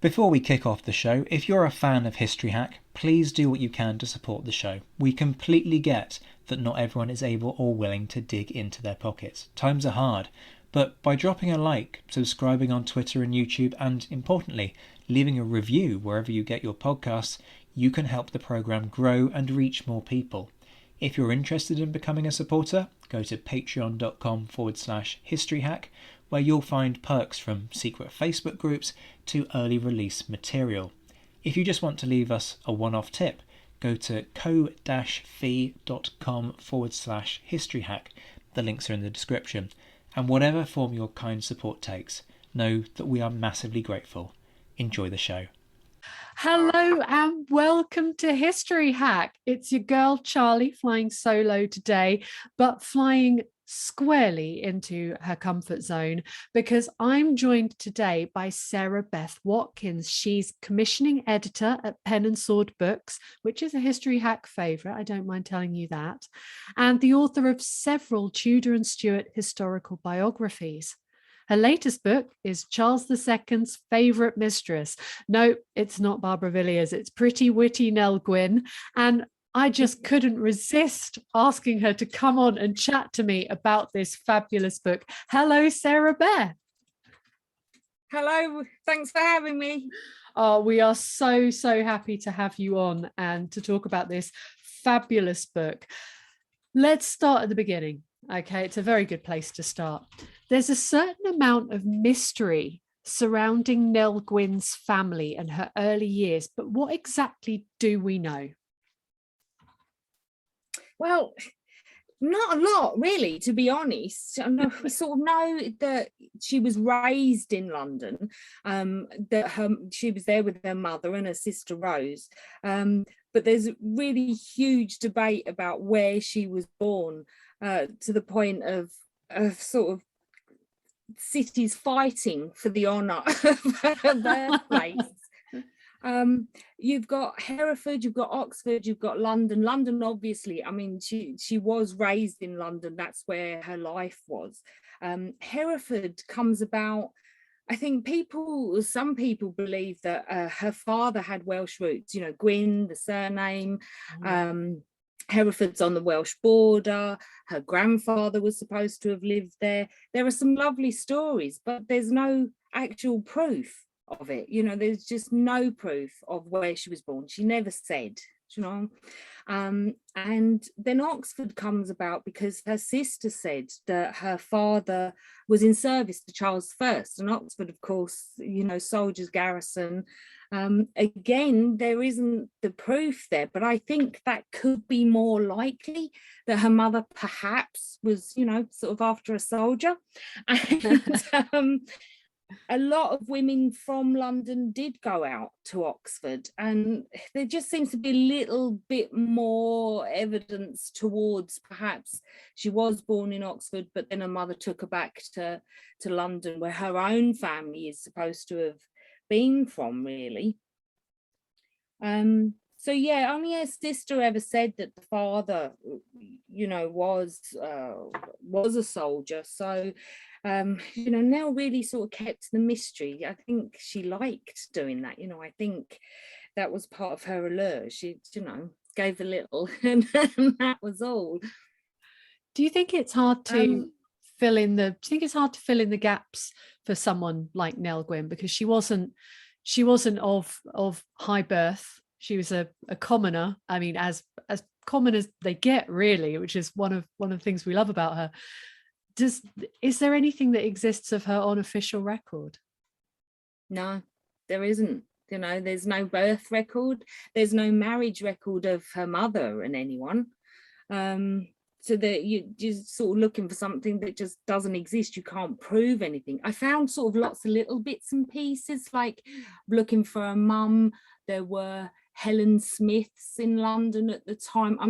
Before we kick off the show, if you're a fan of History Hack, please do what you can to support the show. We completely get that not everyone is able or willing to dig into their pockets. Times are hard, but by dropping a like, subscribing on Twitter and YouTube, and importantly, leaving a review wherever you get your podcasts, you can help the programme grow and reach more people. If you're interested in becoming a supporter, go to patreon.com/historyhack, where you'll find perks from secret Facebook groups to early release material. If you just want to leave us a one-off tip, go to ko-fi.com/historyhack. The links are in the description. And whatever form your kind support takes, know that we are massively grateful. Enjoy the show. Hello and welcome to History Hack. It's your girl Charley flying solo today, but flying squarely into her comfort zone because I'm joined today by Sarah-Beth Watkins. She's commissioning editor at Pen and Sword Books, which is a History Hack favourite, I don't mind telling you that, and the author of several Tudor and Stuart historical biographies. Her latest book is Charles II's favourite mistress. No, it's not Barbara Villiers, it's pretty witty Nell Gwyn. And I just couldn't resist asking her to come on and chat to me about this fabulous book. Hello, Sarah-Beth. Hello, thanks for having me. Oh, we are so happy to have you on and to talk about this fabulous book. Let's start at the beginning. Okay, it's a very good place to start. There's a certain amount of mystery surrounding Nell Gwyn's family and her early years, but what exactly do we know? Well, not a lot, really, to be honest. We sort of know that she was raised in London, that she was there with her mother and her sister Rose. But there's really huge debate about where she was born, to the point of sort of cities fighting for the honour of her birthplace. You've got Hereford, you've got Oxford, you've got London. London, obviously, I mean, she was raised in London. That's where her life was. Hereford comes about, I think some people believe that her father had Welsh roots, you know, Gwyn, the surname. Hereford's on the Welsh border. Her grandfather was supposed to have lived there. There are some lovely stories, but there's no actual proof of it. You know, there's just no proof of where she was born. She never said, you know. And then Oxford comes about because her sister said that her father was in service to Charles I, and Oxford, of course, you know, soldiers garrison. Again, there isn't the proof there, but I think that could be more likely that her mother perhaps was, you know, sort of after a soldier. And a lot of women from London did go out to Oxford, and there just seems to be a little bit more evidence towards perhaps she was born in Oxford, but then her mother took her back to London, where her own family is supposed to have been from, really. So yeah, only her sister ever said that the father, you know, was a soldier. So you know, Nell really sort of kept the mystery. I think she liked doing that. You know, I think that was part of her allure. She, you know, gave a little, and that was all. Do you think it's hard to fill in the gaps for someone like Nell Gwyn, because she wasn't of high birth? She was a commoner. I mean, as common as they get, really, which is one of the things we love about her. Is there anything that exists of her on official record? No, there isn't. You know, there's no birth record. There's no marriage record of her mother and anyone. So that you're just sort of looking for something that just doesn't exist. You can't prove anything. I found sort of lots of little bits and pieces, like looking for a mum. There were Helen Smiths in London at the time. I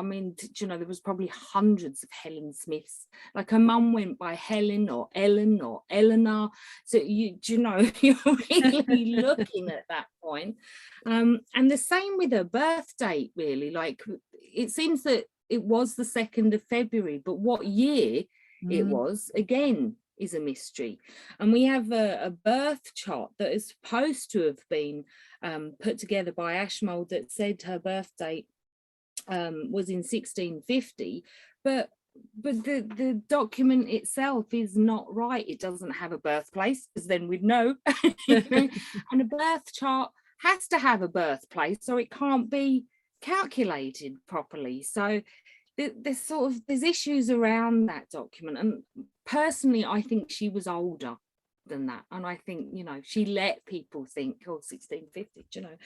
mean, you know, there was probably hundreds of Helen Smiths. Like her mum went by Helen or Ellen or Eleanor. So you know, you're really looking at that point. And the same with her birth date, really. Like, it seems that it was the 2nd of February, but what year it was, again, is a mystery. And we have a birth chart that is supposed to have been put together by Ashmole that said her birth date was in 1650, but the document itself is not right. It doesn't have a birthplace, because then we'd know. And a birth chart has to have a birthplace, or it can't be calculated properly. So there's issues around that document. And personally, I think she was older than that, and I think, you know, she let people think, oh, 1650, you know.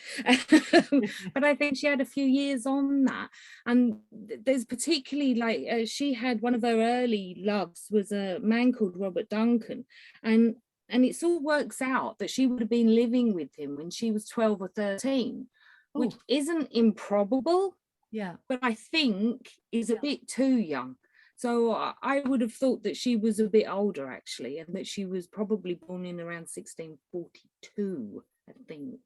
But I think she had a few years on that. And there's particularly, like, she had one of her early loves was a man called Robert Duncan, and it all works out that she would have been living with him when she was 12 or 13. Ooh. Which isn't improbable, yeah, but I think is a bit too young. So I would have thought that she was a bit older, actually, and that she was probably born in around 1642, I think.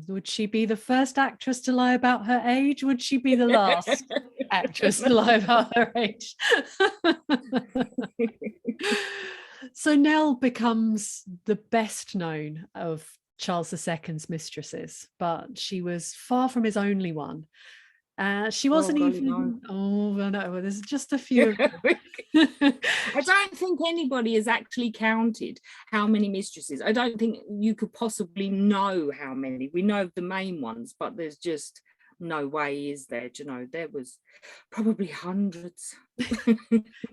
Would she be the first actress to lie about her age? Would she be the last actress to lie about her age? So Nell becomes the best known of Charles II's mistresses, but she was far from his only one. She wasn't even. Oh, no, there's just a few. I don't think anybody has actually counted how many mistresses. I don't think you could possibly know how many. We know of the main ones, but there's just no way, is there? You know, there was probably hundreds.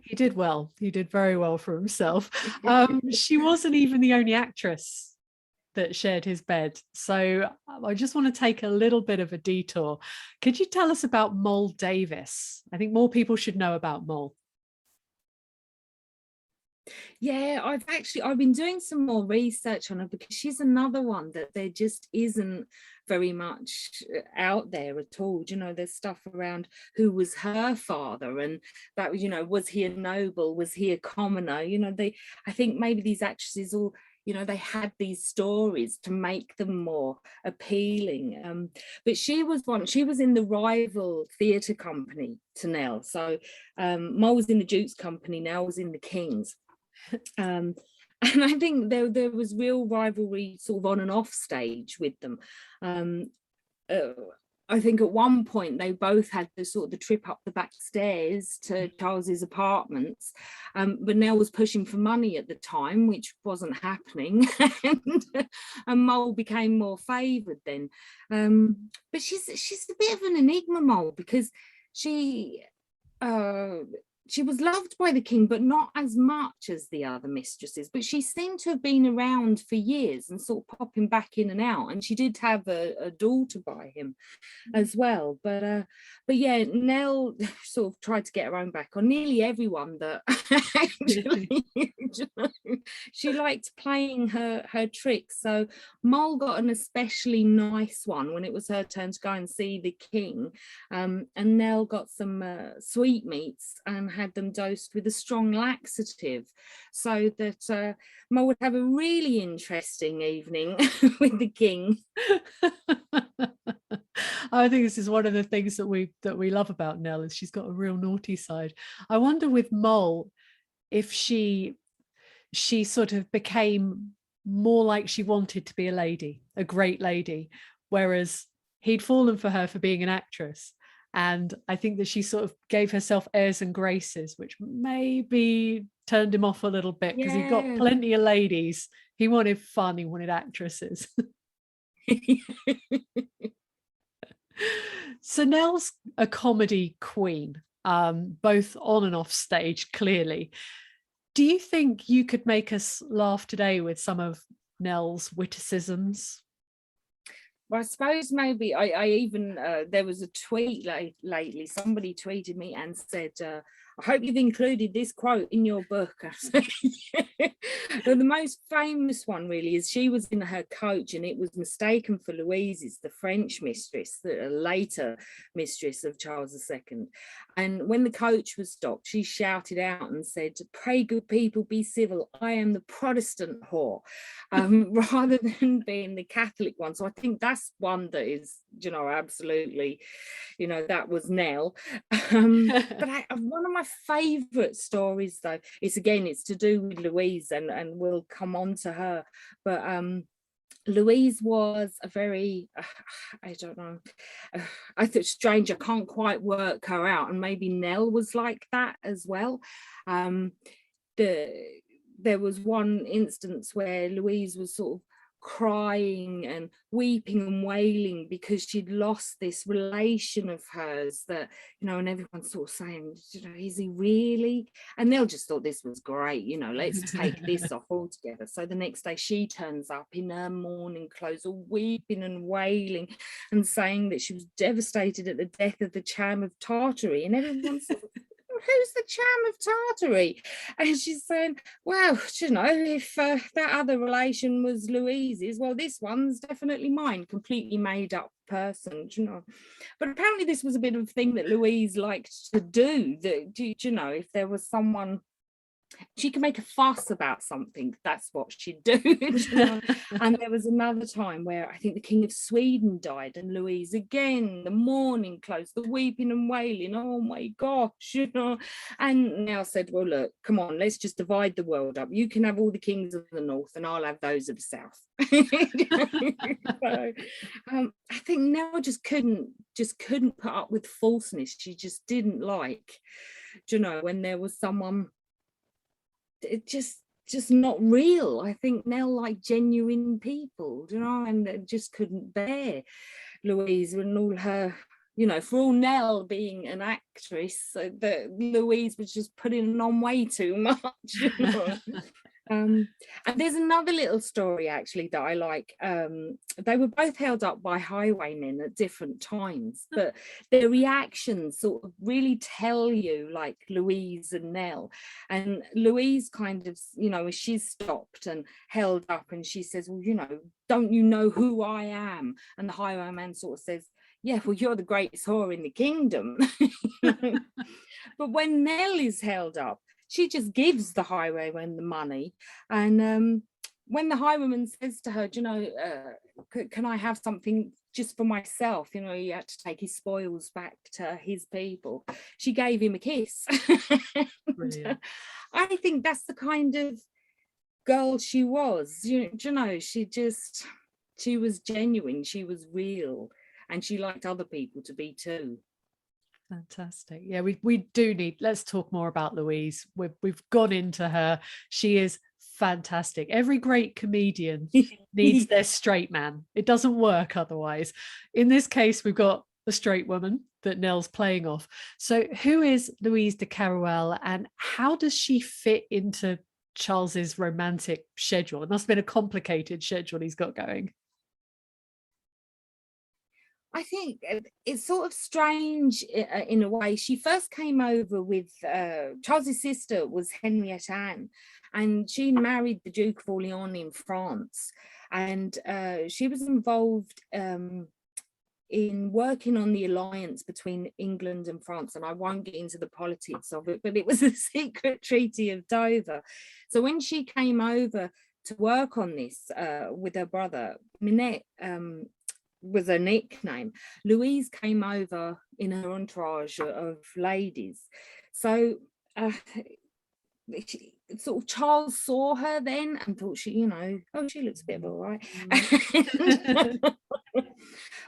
He did well. He did very well for himself. She wasn't even the only actress that shared his bed. So I just want to take a little bit of a detour. Could you tell us about Moll Davis? I think more people should know about Moll. Yeah, I've been doing some more research on her, because she's another one that there just isn't very much out there at all. You know, there's stuff around who was her father, and that, you know, was he a noble, was he a commoner? You know, I think maybe these actresses all, you know, they had these stories to make them more appealing. But she was in the rival theatre company to Nell. So Moll was in the Duke's company, Nell was in the King's. And I think there was real rivalry sort of on and off stage with them. I think at one point they both had the trip up the back stairs to Charles's apartments, but Nell was pushing for money at the time, which wasn't happening, and Moll became more favoured then. But she's a bit of an enigma, Moll, because she was loved by the king, but not as much as the other mistresses. But she seemed to have been around for years and sort of popping back in and out. And she did have a daughter by him as well. But yeah, Nell sort of tried to get her own back on nearly everyone that actually, she liked playing her tricks. So Moll got an especially nice one when it was her turn to go and see the king. And Nell got some sweetmeats and had them dosed with a strong laxative, so that Moll would have a really interesting evening with the king. I think this is one of the things that we love about Nell, is she's got a real naughty side. I wonder with Moll if she sort of became more like she wanted to be a lady, a great lady, whereas he'd fallen for her for being an actress. And I think that she sort of gave herself airs and graces, which maybe turned him off a little bit, because he got plenty of ladies. He wanted fun, he wanted actresses. So Nell's a comedy queen, both on and off stage, clearly. Do you think you could make us laugh today with some of Nell's witticisms? Well, I suppose maybe I even, there was a tweet lately, somebody tweeted me and said, I hope you've included this quote in your book. The most famous one really is she was in her coach and it was mistaken for Louise's, the French mistress, the later mistress of Charles II. And when the coach was stopped, she shouted out and said, "Pray, good people, be civil. I am the Protestant whore," rather than being the Catholic one. So I think that's one that is, you know, absolutely, you know, that was Nell. But one of my favourite stories, though, it's to do with Louise, and we'll come on to her. But Louise was a very, I don't know, I thought strange. I can't quite work her out, and maybe Nell was like that as well. There was one instance where Louise was sort of crying and weeping and wailing because she'd lost this relation of hers, that, you know, and everyone's sort of saying, you know, is he really? And Nell just thought this was great, you know, let's take this off altogether. So the next day she turns up in her mourning clothes, all weeping and wailing and saying that she was devastated at the death of the Cham of Tartary, and everyone's sort of, who's the Cham of Tartary? And she's saying, well, you know, if that other relation was Louise's, well, this one's definitely mine. Completely made up person, you know. But apparently this was a bit of a thing that Louise liked to do, that, you know, if there was someone, she could make a fuss about something, that's what she'd do. You know? And there was another time where I think the King of Sweden died, and Louise, again, the mourning clothes, the weeping and wailing, oh my gosh, you know. And Nell said, well, look, come on, let's just divide the world up. You can have all the kings of the north and I'll have those of the south. So I think Nell just couldn't put up with falseness. She just didn't like, you know, when there was someone, it just not real. I think Nell liked genuine people, you know, and just couldn't bear Louise and all her, you know, for all Nell being an actress, so that Louise was just putting on way too much, you know. And there's another little story actually that I like. They were both held up by highwaymen at different times, but their reactions sort of really tell you, like Louise and Nell. And Louise kind of, you know, she's stopped and held up, and she says, well, you know, don't you know who I am? And the highwayman sort of says, yeah, well, you're the greatest whore in the kingdom. But when Nell is held up, she just gives the highwayman the money. And when the highwayman says to her, do you know, can I have something just for myself? You know, he had to take his spoils back to his people. She gave him a kiss. I think that's the kind of girl she was. You know, she was genuine, she was real, and she liked other people to be too. Fantastic. Yeah, we do need, let's talk more about Louise. We've gone into her. She is fantastic. Every great comedian needs their straight man. It doesn't work otherwise. In this case, we've got the straight woman that Nell's playing off. So who is Louise de Keroualle, and how does she fit into Charles's romantic schedule? It must have been a complicated schedule he's got going. I think it's sort of strange in a way. She first came over with Charles's sister was Henriette Anne, and she married the Duke of Orleans in France, and she was involved in working on the alliance between England and France. And I won't get into the politics of it, but it was the secret Treaty of Dover. So when she came over to work on this with her brother, Minette was a nickname. Louise came over in her entourage of ladies. So sort of Charles saw her then and thought, she, you know, oh, she looks a bit all right.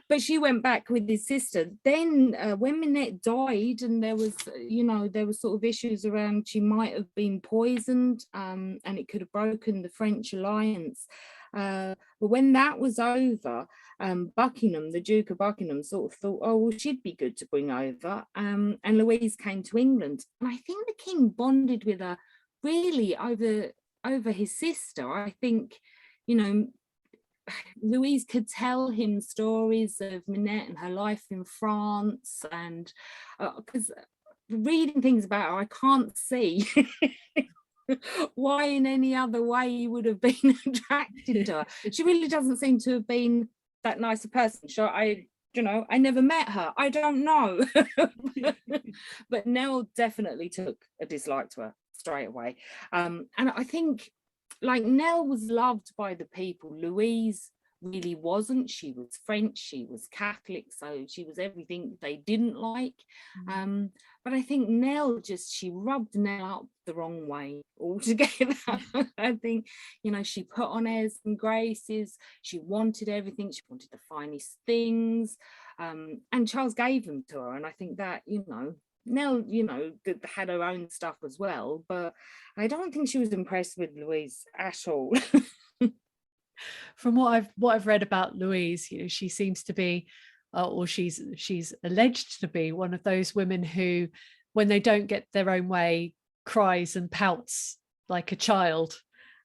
But she went back with his sister. Then when Minette died, and there was, you know, there were sort of issues around she might have been poisoned, and it could have broken the French alliance. But when that was over, Buckingham, the Duke of Buckingham, sort of thought, oh, well, she'd be good to bring over. And Louise came to England. And I think the king bonded with her really over his sister. I think, you know, Louise could tell him stories of Minette and her life in France. And because reading things about her, I can't see why in any other way he would have been attracted to her. She really doesn't seem to have been that nice a person. So I never met her. I don't know. But Nell definitely took a dislike to her straight away. And I think, like, Nell was loved by the people. Louise really wasn't. She was French, she was Catholic, so she was everything they didn't like. But I think Nell she rubbed Nell up the wrong way altogether. I think, she put on airs and graces. She wanted everything. She wanted the finest things. And Charles gave them to her. And I think that, Nell, had her own stuff as well. But I don't think she was impressed with Louise at all. From what I've read about Louise, she seems to be, or she's alleged to be, one of those women who, when they don't get their own way, cries and pouts like a child.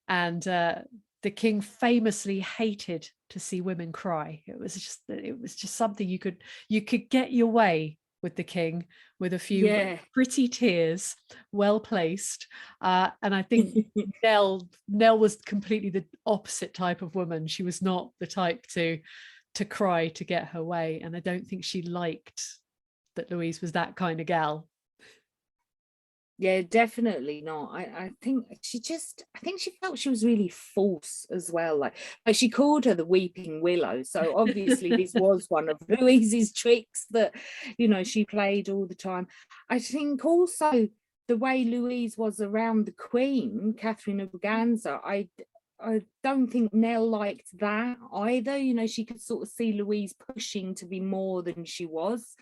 And the king famously hated to see women cry. It was just something you could get your way with the king with a few pretty tears, well placed. And I think Nell was completely the opposite type of woman. She was not the type to cry to get her way, and I don't think she liked that Louise was that kind of gal. Yeah, definitely not. I think she felt she was really false as well. Like she called her the weeping willow. So obviously this was one of Louise's tricks that, she played all the time. I think also the way Louise was around the Queen, Catherine of Braganza, I don't think Nell liked that either. She could sort of see Louise pushing to be more than she was,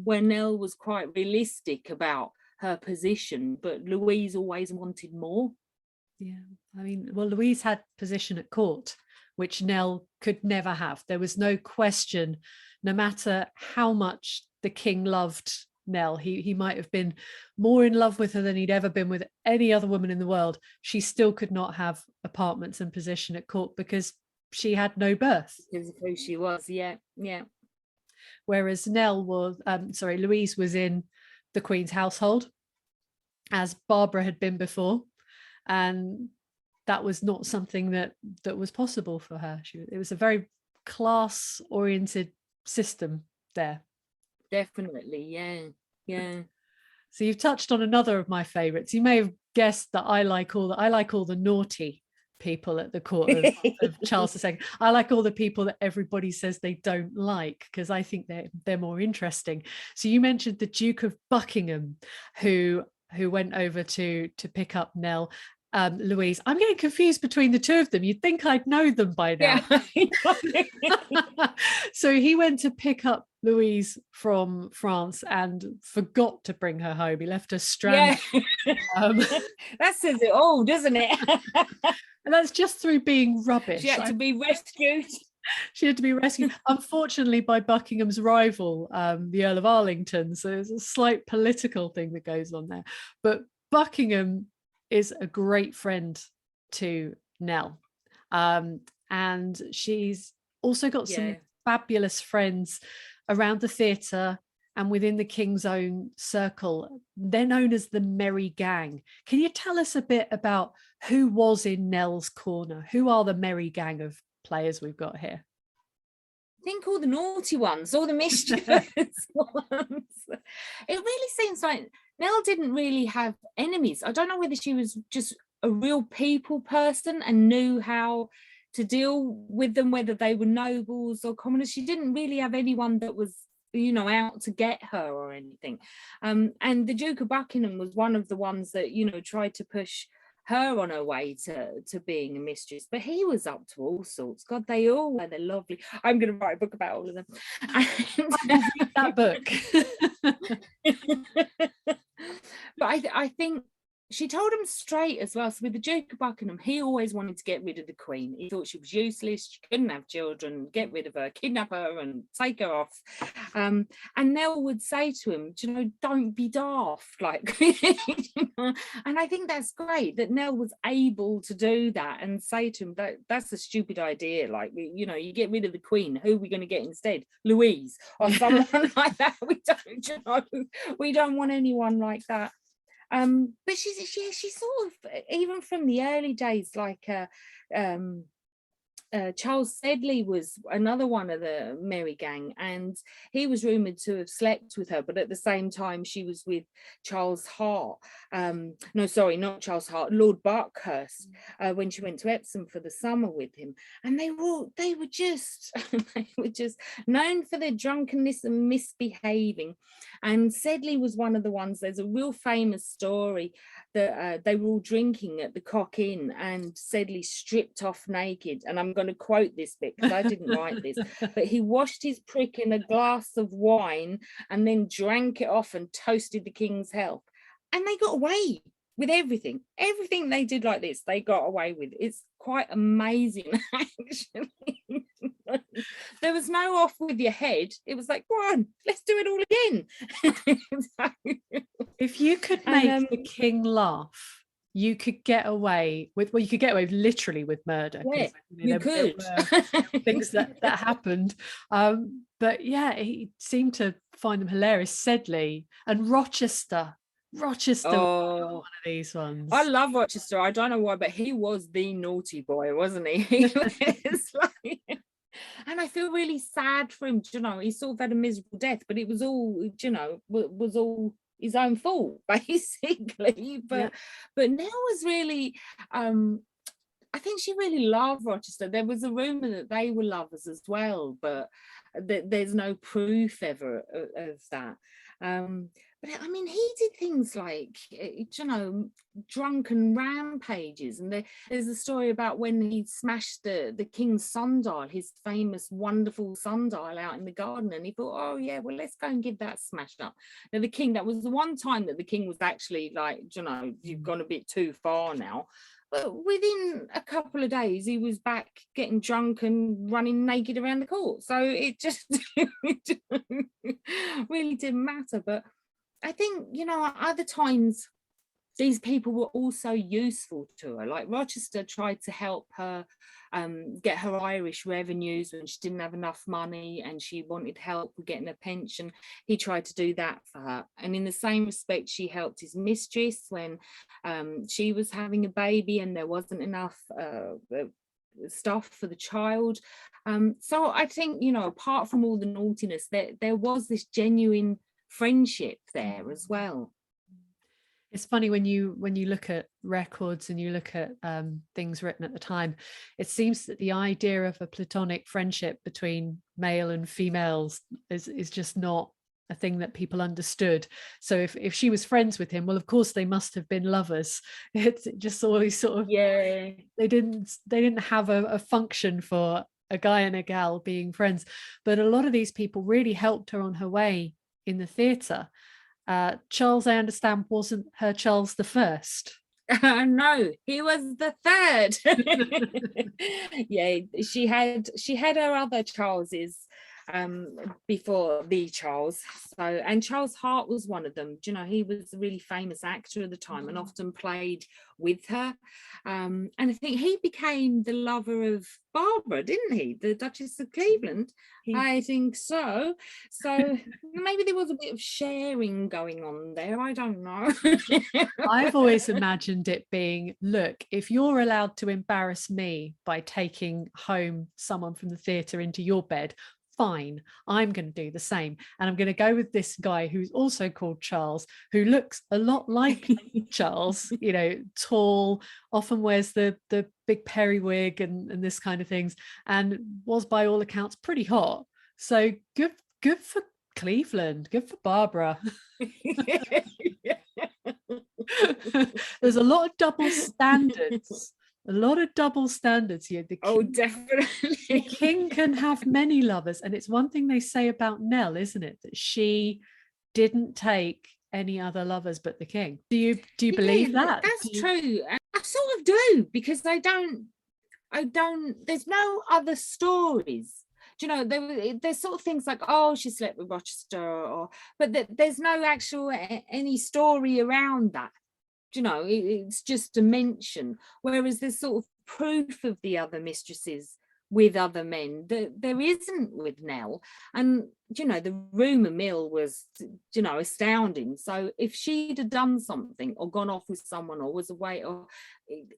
where Nell was quite realistic about her position, but Louise always wanted more. Yeah, I mean, well, Louise had position at court, which Nell could never have. There was no question, no matter how much the king loved Nell, he might have been more in love with her than he'd ever been with any other woman in the world. She still could not have apartments and position at court because she had no birth. Because of who she was, yeah. Whereas Louise was in the Queen's household, as Barbara had been before, and that was not something that was possible for her. It was a very class-oriented system there. Definitely, yeah. So you've touched on another of my favorites. You may have guessed that I like all the naughty people at the court of Charles II. I like all the people that everybody says they don't like, because I think they're more interesting. So you mentioned the Duke of Buckingham, who went over to pick up Nell. Louise, I'm getting confused between the two of them. You'd think I'd know them by now. Yeah. So he went to pick up Louise from France and forgot to bring her home. He left her stranded. Yeah. That says it all, doesn't it? And that's just through being rubbish. She had to be rescued. She had to be rescued, unfortunately, by Buckingham's rival, the Earl of Arlington. So there's a slight political thing that goes on there. But Buckingham is a great friend to Nell. And she's also got some fabulous friends around the theatre and within the king's own circle. They're known as the Merry Gang. Can you tell us a bit about who was in Nell's corner? Who are the Merry Gang of players we've got here? I think all the naughty ones, all the mischievous ones. It really seems like Nell didn't really have enemies. I don't know whether she was just a real people person and knew how to deal with them, whether they were nobles or commoners. She didn't really have anyone that was, out to get her or anything. And the Duke of Buckingham was one of the ones that, tried to push her on her way to being a mistress, but he was up to all sorts. God, they're lovely. I'm going to write a book about all of them. That book. But I think she told him straight as well. So with the Duke of Buckingham, he always wanted to get rid of the Queen. He thought she was useless, she couldn't have children, get rid of her, kidnap her and take her off. And Nell would say to him, don't be daft. And I think that's great that Nell was able to do that and say to him that that's a stupid idea. You get rid of the Queen, who are we going to get instead? Louise or someone like that. We don't want anyone like that. But she sort of, even from the early days, Charles Sedley was another one of the Merry Gang, and he was rumoured to have slept with her, but at the same time she was with Charles Hart. No, sorry, not Charles Hart, Lord Berkhurst, when she went to Epsom for the summer with him. And they were just they were just known for their drunkenness and misbehaving. And Sedley was one of the ones. There's a real famous story that they were all drinking at the Cock Inn, and Sedley stripped off naked. And I'm going to quote this bit because I didn't write this, but he washed his prick in a glass of wine and then drank it off and toasted the king's health. And they got away with everything. Everything they did like this, they got away with. It's quite amazing, actually. There was no off with your head. It was like, go on, let's do it all again. If you could make the king laugh, you could get away with, well, you could get away literally with murder. Yeah, you could. Things that happened. But yeah, he seemed to find them hilarious. Sedley and Rochester. Was one of these ones. I love Rochester. I don't know why, but he was the naughty boy, wasn't he? He was like, and I feel really sad for him. You know, he sort of had a miserable death, but it was all, you know, was all his own fault, basically. But Nell was really, I think she really loved Rochester. There was a rumour that they were lovers as well, but there's no proof ever of that. But I mean, he did things like, you know, drunken rampages. And there's a story about when he smashed the king's sundial, his famous, wonderful sundial out in the garden. And he thought, oh, yeah, well, let's go and give that smashed up. Now, the king, that was the one time that the king was actually like, you know, you've gone a bit too far now. But within a couple of days, he was back getting drunk and running naked around the court. So it just really didn't matter. But I think, you know, at other times, these people were also useful to her. Like Rochester tried to help her get her Irish revenues when she didn't have enough money and she wanted help with getting a pension. He tried to do that for her. And in the same respect, she helped his mistress when she was having a baby and there wasn't enough stuff for the child. So I think, you know, apart from all the naughtiness, there was this genuine friendship there as well. It's funny when you look at records and you look at things written at the time, it seems that the idea of a platonic friendship between male and females is just not a thing that people understood. So if she was friends with him, well, of course they must have been lovers. It's just always sort of, yeah, they didn't have a function for a guy and a gal being friends. But a lot of these people really helped her on her way in the theatre. Charles, I understand, wasn't her Charles the First. No, he was the third. Yeah, she had her other Charleses before the Charles. So, and Charles Hart was one of them. Do you know, he was a really famous actor at the time and often played with her. And I think he became the lover of Barbara, didn't he? The Duchess of Cleveland. I think so. So maybe there was a bit of sharing going on there. I don't know. I've always imagined it being, look, if you're allowed to embarrass me by taking home someone from the theatre into your bed, fine, I'm going to do the same. And I'm going to go with this guy who's also called Charles, who looks a lot like Charles, you know, tall, often wears the big periwig and this kind of things, and was by all accounts pretty hot. So good for Cleveland, good for Barbara. There's a lot of double standards. A lot of double standards here. Definitely. The king can have many lovers, and it's one thing they say about Nell, isn't it, that she didn't take any other lovers but the king. Do you believe that? That's true. I sort of do, because I don't. There's no other stories. Do you know, there's sort of things like, oh, she slept with Rochester, but there's no actual any story around that. You know, it's just a mention, whereas there's sort of proof of the other mistresses with other men that there isn't with Nell. And the rumour mill was astounding. So if she'd have done something or gone off with someone or was away, or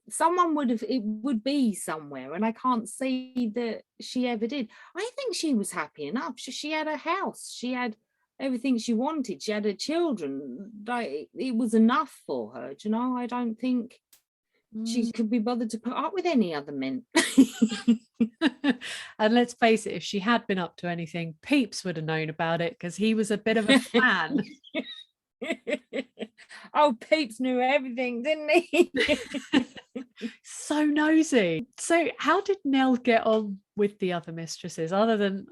someone it would be somewhere, and I can't see that she ever did. I think she was happy enough. She had a house, she had everything she wanted, she had her children. Like, it was enough for her. I don't think she could be bothered to put up with any other men. And let's face it, if she had been up to anything, Pepys would have known about it, because he was a bit of a fan. Oh, Pepys knew everything, didn't he? So nosy. So how did Nell get on with the other mistresses, other than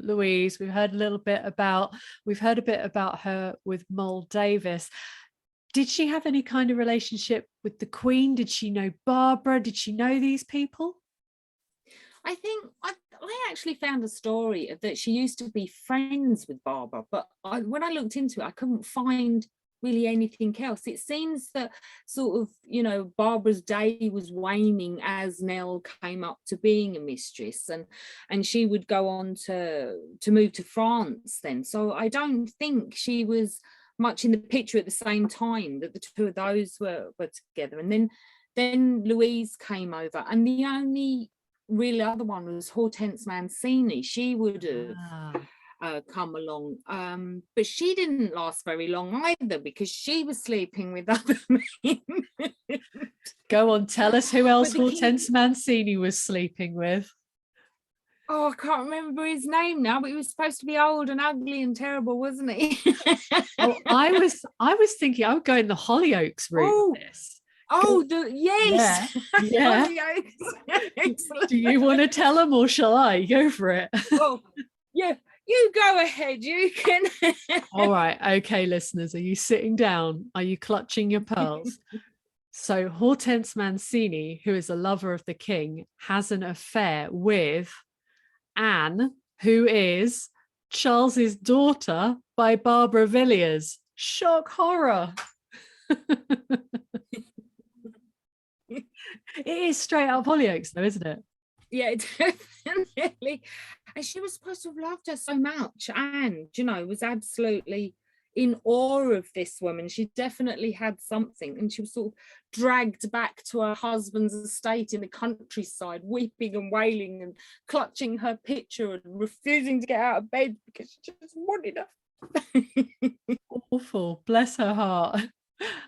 Louise? We've heard a bit about her with Moll Davis. Did she have any kind of relationship with the Queen? Did she know Barbara? Did she know these people? I think I actually found a story that she used to be friends with Barbara, but when I looked into it, I couldn't find really anything else. It seems that sort of, Barbara's day was waning as Nell came up to being a mistress, and she would go on to move to France then. So I don't think she was much in the picture at the same time that the two of those were together. And then Louise came over, and the only real other one was Hortense Mancini. She would have come along, but she didn't last very long either, because she was sleeping with other men. Go on, tell us who else Hortense Mancini was sleeping with. Oh, I can't remember his name now, but he was supposed to be old and ugly and terrible, wasn't he? Oh, I was thinking I would go in the Hollyoaks route with this. Yes. Yeah. Do you want to tell them, or shall I? Go for it. Oh, yeah, you go ahead. You can. All right. Okay, listeners, are you sitting down? Are you clutching your pearls? So Hortense Mancini, who is a lover of the king, has an affair with Anne, who is Charles's daughter by Barbara Villiers. Shock horror. It is straight out of Hollyoaks, though, isn't it? Yeah, definitely. And she was supposed to have loved her so much, and was absolutely in awe of this woman. She definitely had something, and she was sort of dragged back to her husband's estate in the countryside, weeping and wailing and clutching her picture and refusing to get out of bed because she just wanted her. Awful, bless her heart.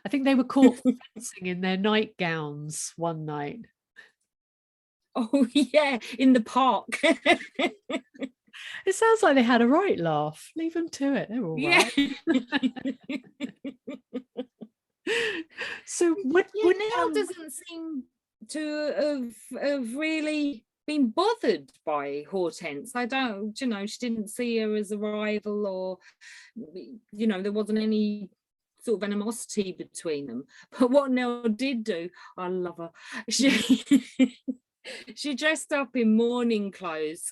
I think they were caught fencing in their nightgowns one night. Oh yeah, in the park. It sounds like they had a right laugh. Leave them to it. They're all right. So Nell doesn't seem to have really been bothered by Hortense. I don't, she didn't see her as a rival, or there wasn't any sort of animosity between them. But what Nell did do, I love her. She dressed up in mourning clothes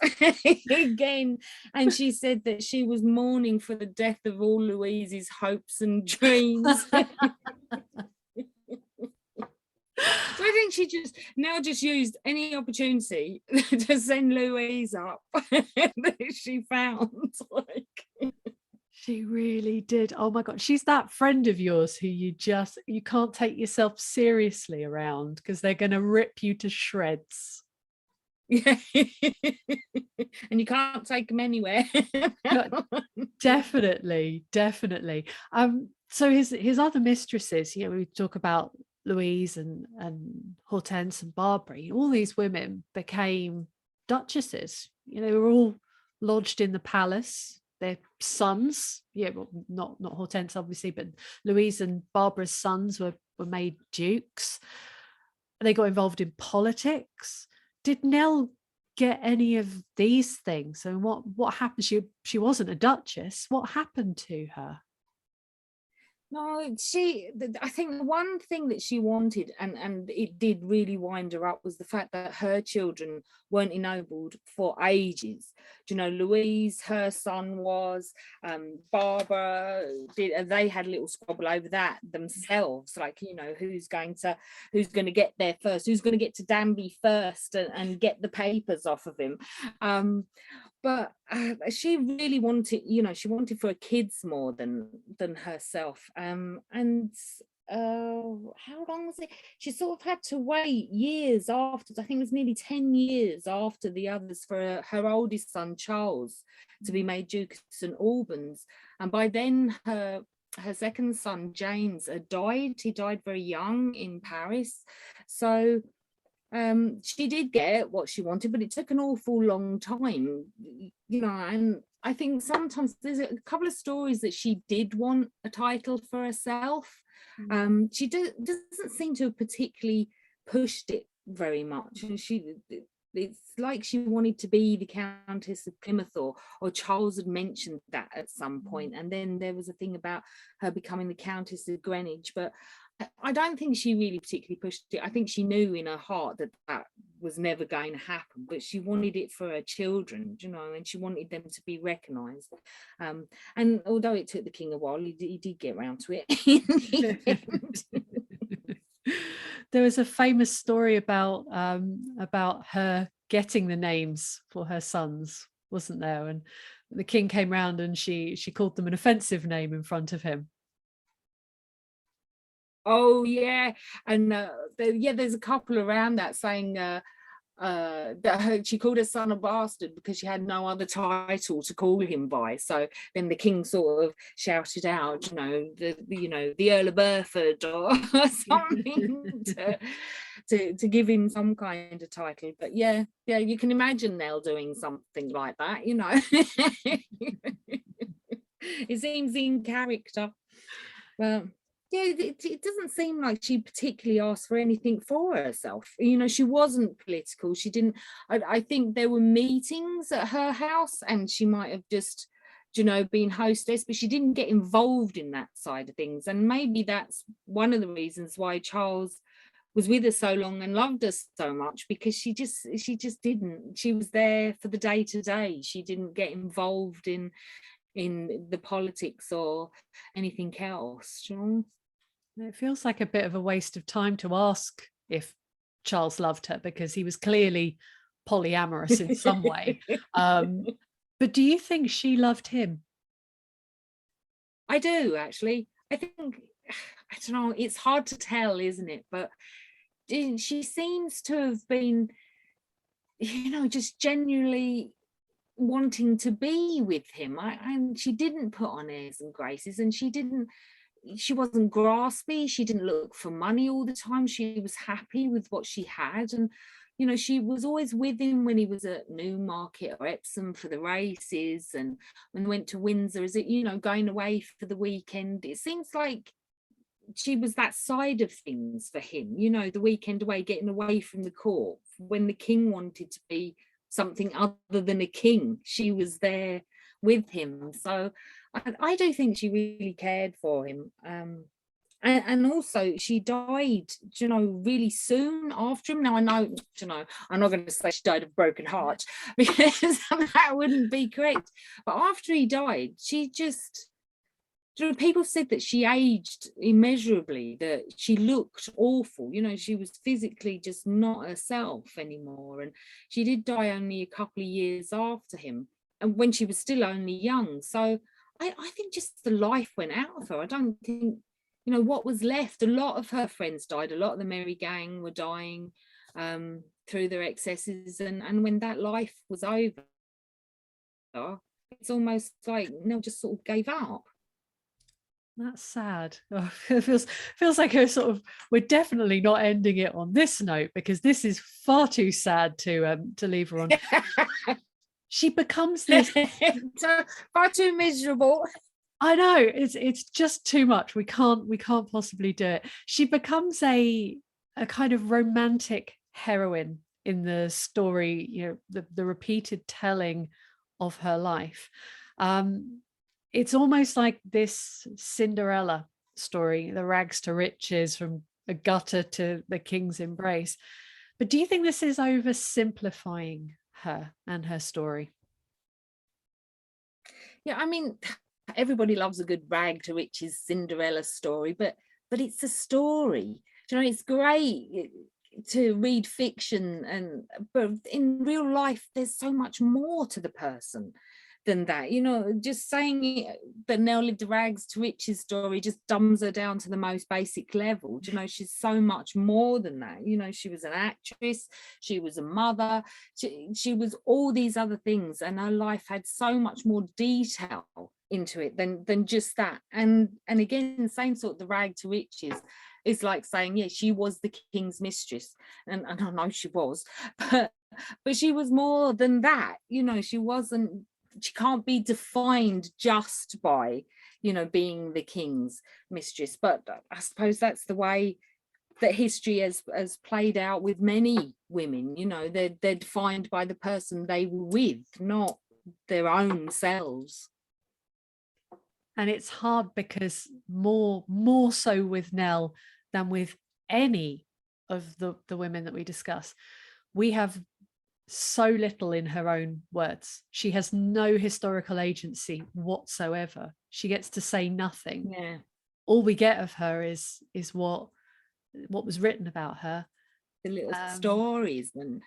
again, and she said that she was mourning for the death of all Louise's hopes and dreams. So I think she just used any opportunity to send Louise up that she found. She really did. Oh my God. She's that friend of yours who you can't take yourself seriously around, because they're going to rip you to shreds. Yeah. And you can't take them anywhere. Definitely. So his other mistresses, we talk about Louise and Hortense and Barbara. All these women became duchesses. They were all lodged in the palace. Their sons, well, not Hortense obviously, but Louise and Barbara's sons were made dukes. They got involved in politics. Did Nell get any of these things? And what happened? She wasn't a duchess. What happened to her? No, I think the one thing that she wanted, and it did really wind her up, was the fact that her children weren't ennobled for ages. Do you know, Louise, her son was, Barbara, they had a little squabble over that themselves, like, you know, who's going to get there first, who's going to get to Danby first, and get the papers off of him. But she really wanted, you know, she wanted for her kids more than herself. And how long was it? She sort of had to wait years after, I think it was nearly 10 years after the others, for her oldest son Charles to be made Duke of St Albans. And by then her second son James had died. He died very young in Paris. So she did get what she wanted, but it took an awful long time, you know. And I think sometimes there's a couple of stories that she did want a title for herself. She doesn't seem to have particularly pushed it very much, and it's like she wanted to be the Countess of Plymouth, or Charles had mentioned that at some point, and then there was a thing about her becoming the Countess of Greenwich, but I don't think she really particularly pushed it. I think she knew in her heart that that was never going to happen, but she wanted it for her children, you know, and she wanted them to be recognised. And although it took the king a while, he did get around to it. There was a famous story about her getting the names for her sons, wasn't there? And the king came round and she called them an offensive name in front of him. Oh yeah, and there's a couple around that saying that she called her son a bastard because she had no other title to call him by. So then the king sort of shouted out, the Earl of Burford or something to give him some kind of title. But yeah, you can imagine Nell doing something like that, you know. It seems in character. Well, yeah, it doesn't seem like she particularly asked for anything for herself. You know, she wasn't political. She didn't. I think there were meetings at her house, and she might have just, been hostess, but she didn't get involved in that side of things. And maybe that's one of the reasons why Charles was with her so long and loved her so much, because she just didn't. She was there for the day to day. She didn't get involved in the politics or anything else. It feels like a bit of a waste of time to ask if Charles loved her, because he was clearly polyamorous in some way. But do you think she loved him? I do, actually. I think, I don't know, it's hard to tell, isn't it? But she seems to have been, just genuinely wanting to be with him. And she didn't put on airs and graces, and she wasn't graspy. She didn't look for money all the time. She was happy with what she had. And, she was always with him when he was at Newmarket or Epsom for the races, and when went to Windsor, going away for the weekend. It seems like she was that side of things for him, the weekend away, getting away from the court. When the king wanted to be something other than a king, she was there with him. So I do think she really cared for him. And also she died, really soon after him. Now I know, I'm not going to say she died of broken heart, because that wouldn't be correct. But after he died, she just, people said that she aged immeasurably, that she looked awful. She was physically just not herself anymore. And she did die only a couple of years after him, and when she was still only young. So I think just the life went out of her. I don't think, what was left. A lot of her friends died. A lot of the merry gang were dying through their excesses. And when that life was over, it's almost like Nell just sort of gave up. That's sad. Oh, it feels like we're definitely not ending it on this note, because this is far too sad to leave her on. She becomes this far too miserable. I know, it's just too much. We can't possibly do it. She becomes a kind of romantic heroine in the story, the repeated telling of her life. It's almost like this Cinderella story, the rags to riches, from a gutter to the king's embrace. But do you think this is oversimplifying her and her story? Yeah, I mean, everybody loves a good rag to riches Cinderella story, but it's a story. You know, it's great to read fiction, but in real life, there's so much more to the person than that. You know, just saying that Nell lived a rags to riches story just dumbs her down to the most basic level. You know, she's so much more than that. You know, she was an actress, she was a mother, she was all these other things, and her life had so much more detail into it than just that. And again, same sort, the rag to riches is like saying, yeah, she was the king's mistress, and I know she was, but she was more than that. You know, she can't be defined just by, you know, being the king's mistress. But I suppose that's the way that history has played out with many women. You know, they're defined by the person they were with, not their own selves. And it's hard because more so with Nell than with any of the women that we discuss, we have so little in her own words. She has no historical agency whatsoever. She gets to say nothing. Yeah. All we get of her is what was written about her, the little stories. And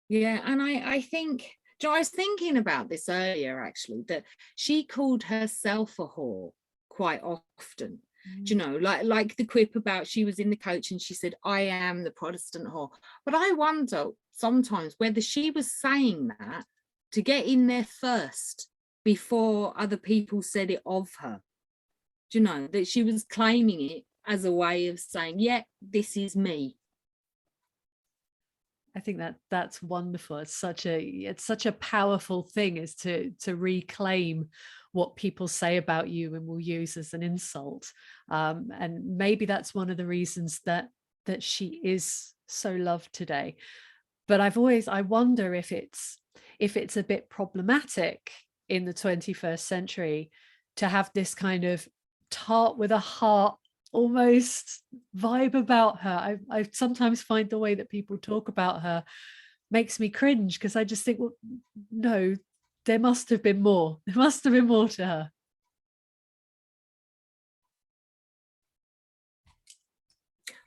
yeah, and I think, you know, I was thinking about this earlier actually, that she called herself a whore quite often. Do you know, like the quip about she was in the coach and she said, I am the Protestant whore. But I wonder sometimes whether she was saying that to get in there first before other people said it of her. Do you know, that she was claiming it as a way of saying, yeah, this is me. I think that's wonderful. It's such a powerful thing, is to reclaim what people say about you and will use as an insult. And maybe that's one of the reasons that she is so loved today. But I wonder if it's a bit problematic in the 21st century to have this kind of tart with a heart almost vibe about her. I sometimes find the way that people talk about her makes me cringe, because I just think, well, no, there must have been more. There must have been more to her.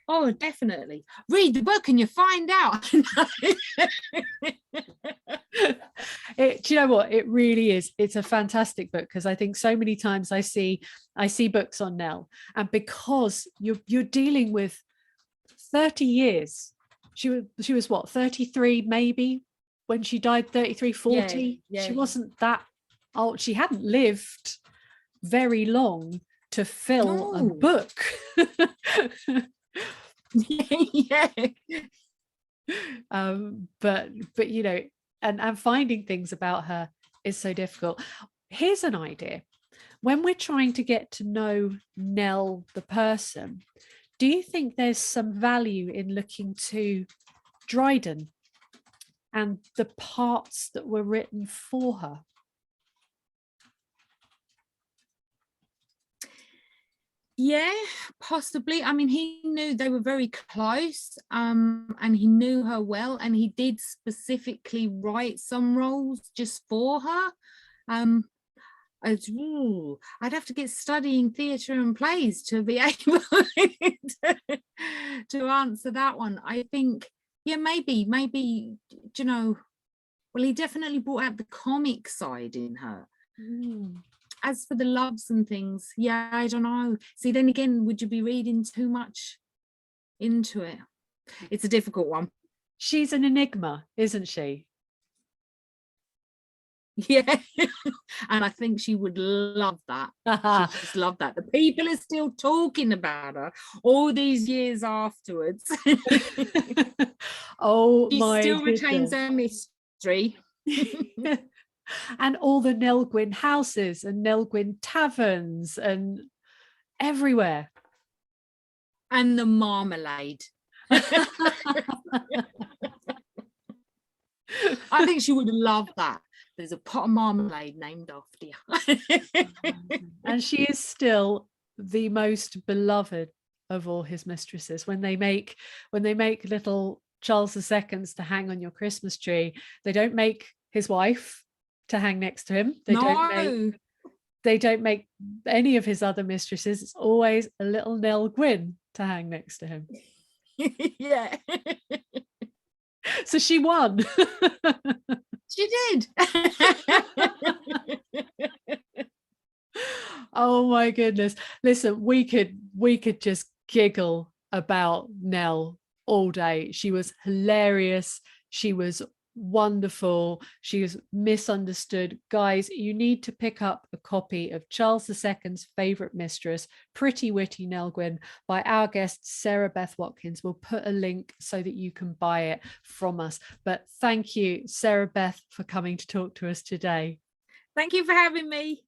Oh, definitely. Read the book and you find out. Do you know what? It really is. It's a fantastic book, because I think so many times I see books on Nell, and because you're dealing with 30 years. She was what, 33 maybe when she died, 33, 40. Yeah. She wasn't that old. She hadn't lived very long to fill a book. Yeah. But you know, and finding things about her is so difficult. Here's an idea. When we're trying to get to know Nell the person, do you think there's some value in looking to Dryden and the parts that were written for her? Yeah, possibly. I mean, he knew they were very close, and he knew her well, and he did specifically write some roles just for her. I'd have to get studying theatre and plays to be able to answer that one. I think, yeah, maybe, you know, well, he definitely brought out the comic side in her. As for the loves and things, yeah, I don't know. See, then again, would you be reading too much into it? It's a difficult one. She's an enigma, isn't she? Yeah. And I think she would love that. She just loved that. The people are still talking about her all these years afterwards. Oh, she my still goodness. retains her mystery. And all the Nell Gwyn houses and Nell Gwyn taverns and everywhere. And the marmalade. I think she would love that. There's a pot of marmalade named after you. And she is still the most beloved of all his mistresses. When they make little Charles II's to hang on your Christmas tree, they don't make his wife to hang next to him. They don't make any of his other mistresses. It's always a little Nell Gwyn to hang next to him. Yeah. So she won. She did. Oh my goodness. Listen, we could just giggle about Nell all day. She was hilarious. She was wonderful. She was misunderstood. Guys, you need to pick up a copy of Charles II's Favourite Mistress, Pretty Witty Nell Gwyn, by our guest Sarah-Beth Watkins. We'll put a link so that you can buy it from us. But thank you, Sarah-Beth, for coming to talk to us today. Thank you for having me.